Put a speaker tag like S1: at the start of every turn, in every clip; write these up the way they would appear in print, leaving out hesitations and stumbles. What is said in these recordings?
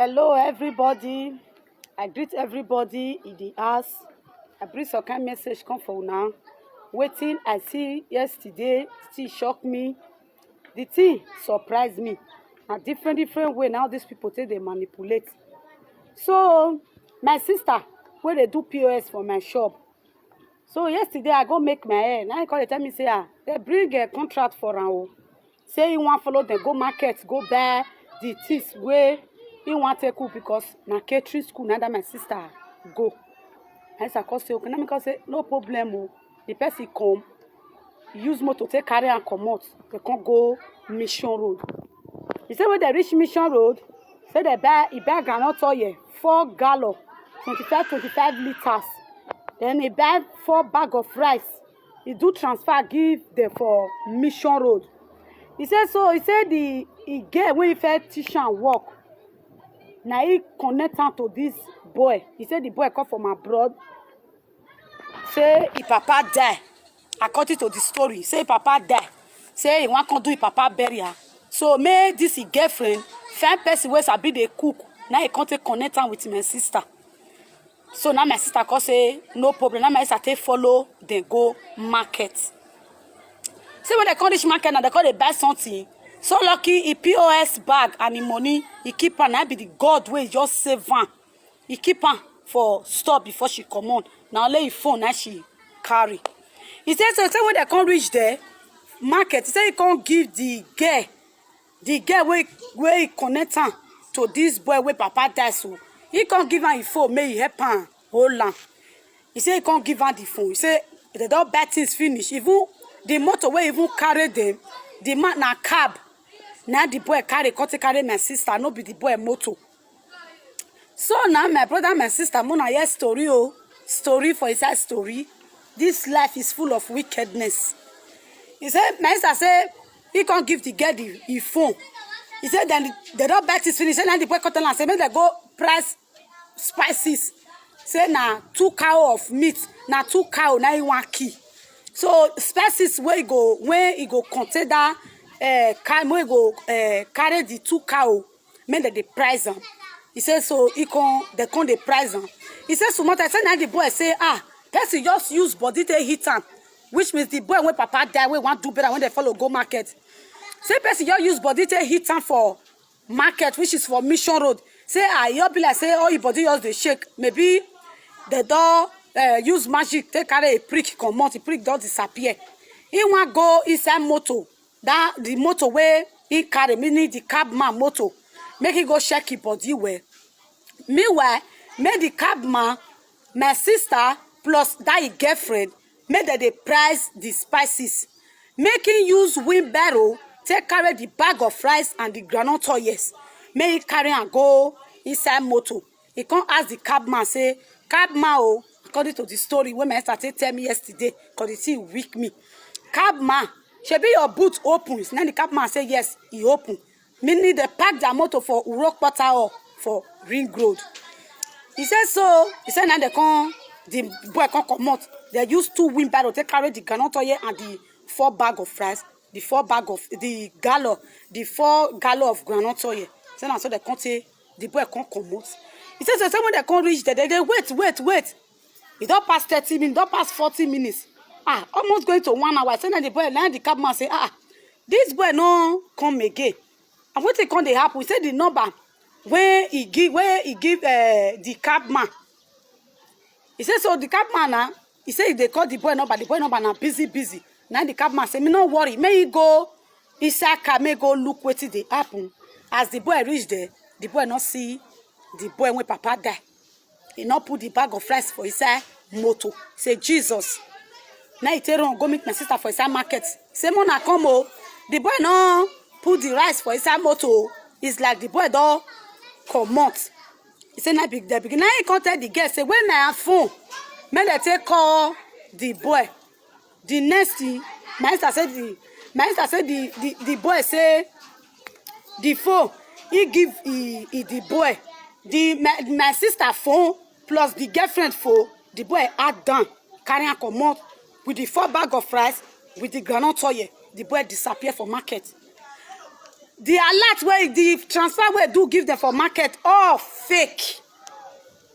S1: Hello everybody, I greet everybody in the house. I bring some kind message come for now. Waiting I see yesterday still shock me. The thing surprised me. A different way now these people say they manipulate. So my sister, where they do POS for my shop. So yesterday I go make my hair. Now they call, they tell me say they bring a contract for am. Say you want follow them go market, go buy the things where you want to cook because na catering school now that my sister go. And I say okay, now say no problem. Oh. The person come, use motor take carry and come out. They can't go Mission Road. He said when they reach Mission Road, say they buy groundnut oil 4 gallon, 25 liters. Then he buy 4 bag of rice. He do transfer give them for Mission Road. He said so. He said he get when he fed teach and work. Now he connect am to this boy. He said the boy come from abroad. Say his papa die. According to the story, say papa die. Say he want to do his papa burial. So may this his girlfriend find person wey sabi dey cook. Now he can't connect am with my sister. So now my sister can say no problem. Now my sister take follow them go market. See when they come this market now they call they buy something. So lucky he POS bag and the money he keep am. Now be the God way just save am. He keep am for stop before she come on. Now lay his phone now she carry. He said so. Say when they come reach there market, he say he can't give the girl where he connect am to this boy where papa die so. He can't give am his phone, may he help am hold am. He say he can't give am the phone. He say they don't buy things finish. Even the motor where even carry them, the man na cab. Now the boy carry my sister, no be the boy motor. So now my brother, my sister, mona hear story story for inside story. This life is full of wickedness. He said, my sister say he can't give the girl his phone. He said then they don't buy things finish. Now the boy cut and say make they go price spices. Say na 2 cow of meat, na 2 cow now he want key. So spices where he go contain that where he go carry the 2 cow, make they price them. He said so they come the price them. He said so much. I said now the boy say person just use body to hit am, which means the boy when papa die we want do better when they follow go market. Say person just use body to hit am for market, which is for Mission Road. Say you be like say your body just dey shake. Maybe the door use magic take carry a prick come out, the prick don't disappear. He want go inside motor, that the motor where he carry, meaning the cabman motor, make he go check his body well. Meanwhile, make the cabman, my sister plus that his girlfriend, make that they price the spices. Make him use wheelbarrow take carry the bag of rice and the groundnut oils. Make he carry and go inside motor. He can't ask the cabman say, cabman oh, according to the story when my sister tell me yesterday, because the thing weak me. Cabman, should be your boot open. Then the cabman say yes, he open. Meaning they pack their motor for Urok Porter or for Ring Road. He said so. He said now they come, the boy can't come out. They use 2 wheelbarrow to carry the groundnut oil and the 4 bag of rice, the 4 bag of the 4 gallon of groundnut oil. So now so they can't say the boy can't come out. He says so when they can't reach there, they wait. It don't pass 30 minutes, don't pass 40 minutes. Almost going to 1 hour. So now the boy, now the cabman say, this boy no come again. And what they come they happen? We say the number where he give the cabman. He says so the cabman now. He said they call the boy number now busy. Now the cabman say, me no worry, may he go inside car, may go look what they happen. As the boy reach there, the boy not see the boy when papa die. He not put the bag of rice for inside motor. Say Jesus. Now he tell him go meet my sister for inside market. Say mona come oh. The boy no put the rice for inside motor. It's like the boy don't come out. He say now big. Now he can't tell the girl say when I have phone, may they take call the boy. The next thing, my sister said the boy say the phone he give the boy my sister phone plus the girlfriend phone. The boy add down carry and come out with the 4 bag of rice with the groundnut oil. The boy disappear for market. the alert where the transfer where do give them for market all fake.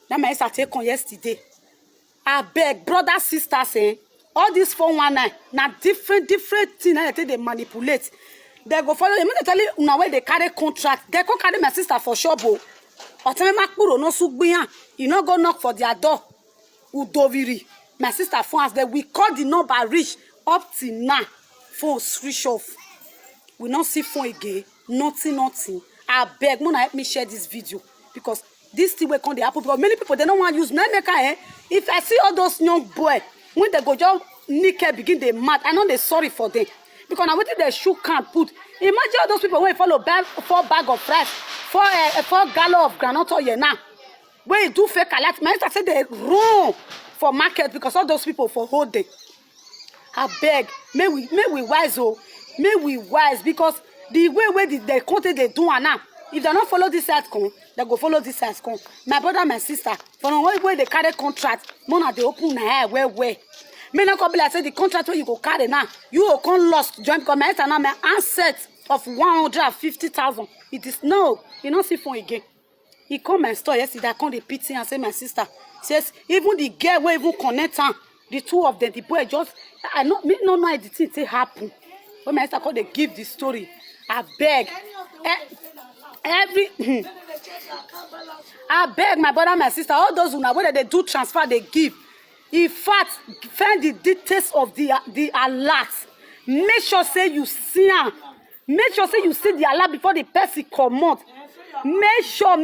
S1: Now my sister take on yesterday. I beg brothers, sisters, all these 419 now different things that they manipulate. They go follow them. Tell you now where they carry contract. They go carry my sister for shop. Or tell me makpuro no sugbiyan. You no go knock for their door. Udoviri. My sister phone as they we call the number reach up till now. Phone switch off. We not see phone again. Nothing. I beg, Mona help me share this video because this thing will come the happen because many people they don't want to use me. If I see all those young boys when they go just naked begin they mad, I know they sorry for them because now what they shoe can't put. Imagine all those people when you follow 4 bag of rice, 4 gallon of groundnut oil now. When you do fake alert, my sister say they run for market because all those people for whole day. I beg, may we wise may we wise because the way the country they do now. If they don't follow this outcome, they go follow this outcome. My brother, my sister, for the way they carry contract, Mona they open na hair where. Me not come be like say the contract where you go carry now, you will come lost join because my now my asset of 150,000. It is no, you don't see phone again. He come my store yesterday, I come the pity and say my sister says even the girl will even connect her, the two of them, the boy just I no know how the thing happen. When my sister come they give the story, I beg. I beg my brother, my sister, all those who know whether they do transfer, they give. In fact, find the details of the alert. Make sure say you see her. Make sure say you see the alert before the person come out. Make sure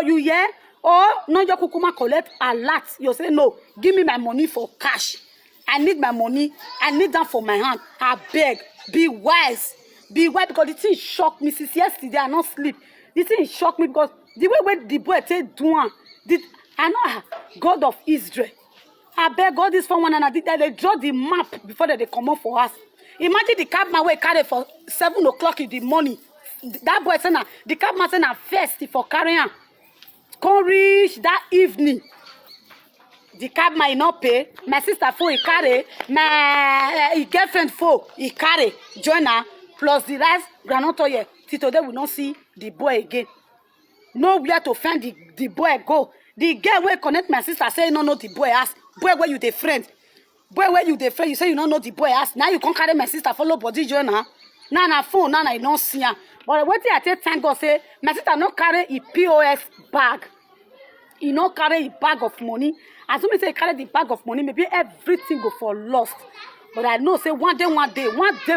S1: you hear. Or no, your kukuma collect alert. You say no, give me my money for cash. I need my money. I need that for my hand. I beg, be wise. Be wise because the thing shocked me since yesterday. I not sleep. The thing shocked me because the way the boy take doing, I know God of Israel. I beg God this for one and they draw the map before they come up for us. Imagine the cabman way carry for 7 o'clock in the morning. That boy said the cabman said first for carrying. Come reach that evening. The cabman he not pay. My sister phone he carry. My girlfriend phone he carry. Join her. Plus the rice, groundnut oil. Till today we don't see the boy again. Nowhere to find the boy go. The girl will connect my sister say no the boy ask. Boy where you the friend? Boy where you the friend? You say you don't know the boy ask. Now you can't carry my sister follow body join her. Now na phone now I don't see her. But what I tell thank God say my sister not carry a POS bag. He not carry a bag of money. As soon as he carry the bag of money, maybe everything go for lost. But I know say one day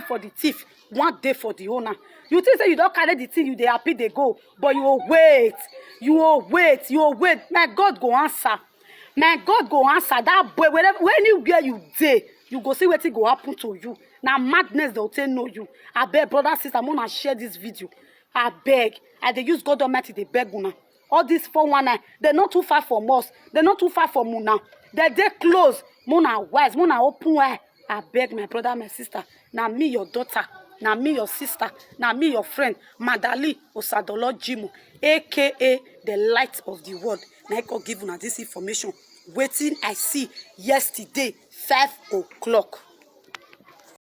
S1: for the thief. One day for the owner. You think say you don't carry the thing, you they happy they go. But you will wait. My God go answer. My God go answer. That boy, anywhere you day, you go see what it go happen to you. Now madness they'll say no you. I beg brother, sister, I'm gonna share this video. I beg. And they use God Almighty, they beg una. All these 419, they're not too far from us. They're not too far from Muna. They're close. Muna wise, Muna open eye. I beg my brother, my sister. Now me, your daughter. Now me, your sister. Now me, your friend. Madali Osadolo Jimu, a.k.a. the light of the world. Now I can give you this information. Waiting, I see yesterday, 5 o'clock.